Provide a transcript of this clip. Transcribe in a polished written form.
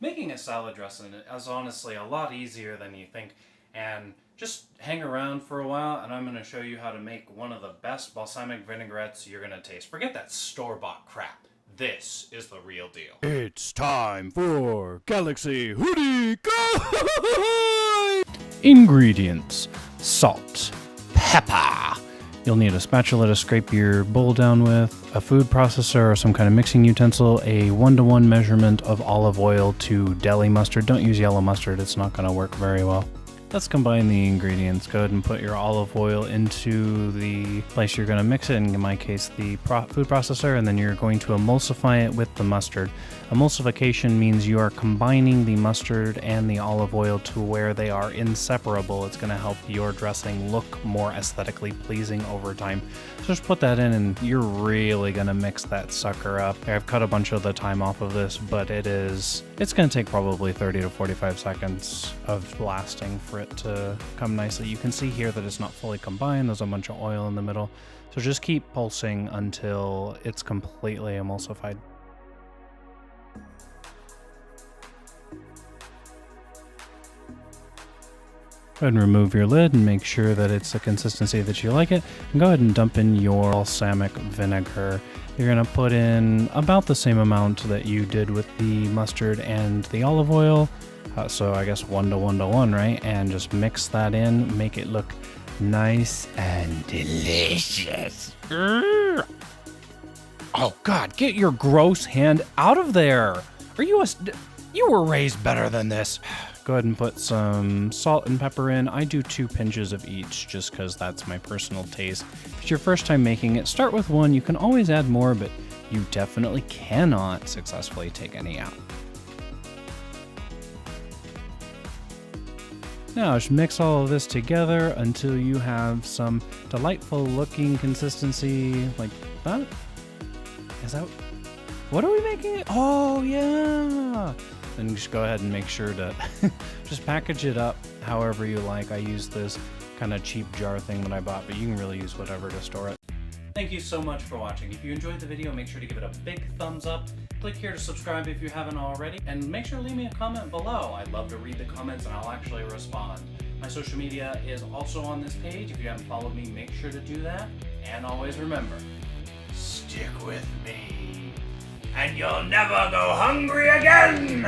Making a salad dressing is honestly a lot easier than you think, and just hang around for a while and I'm going to show you how to make one of the best balsamic vinaigrettes you're going to taste. Forget that store-bought crap. This is the real deal. It's time for Galaxy Hoodie Guy! Ingredients: salt, pepper. You'll need a spatula to scrape your bowl down with, a food processor or some kind of mixing utensil, a 1-to-1 measurement of olive oil to deli mustard. Don't use yellow mustard, it's not going to work very well. Let's combine the ingredients. Go ahead and put your olive oil into the place you're going to mix it, in my case the food processor, and then you're going to emulsify it with the mustard. Emulsification means you are combining the mustard and the olive oil to where they are inseparable. It's going to help your dressing look more aesthetically pleasing over time. So just put that in and you're really going to mix that sucker up. I've cut a bunch of the time off of this, but it's going to take probably 30 to 45 seconds of blasting for it to come nicely. You can see here that it's not fully combined. There's a bunch of oil in the middle. So just keep pulsing until it's completely emulsified. Go ahead and remove your lid and make sure that it's the consistency that you like it. And go ahead and dump in your balsamic vinegar. You're going to put in about the same amount that you did with the mustard and the olive oil. So I guess 1 to 1 to 1, right? And just mix that in, make it look nice and delicious. Oh God, get your gross hand out of there. You were raised better than this. Go ahead and put some salt and pepper in. I do 2 pinches of each just because that's my personal taste. If it's your first time making it, start with 1. You can always add more, but you definitely cannot successfully take any out. Now just mix all of this together until you have some delightful looking consistency like that. Is that... What are we making it? Oh yeah! Then just go ahead and make sure to just package it up however you like. I use this kind of cheap jar thing that I bought, but you can really use whatever to store it. Thank you so much for watching. If you enjoyed the video, make sure to give it a big thumbs up. Click here to subscribe if you haven't already, and make sure to leave me a comment below. I'd love to read the comments and I'll actually respond. My social media is also on this page. If you haven't followed me, make sure to do that. And always remember, stick with me, and you'll never go hungry again!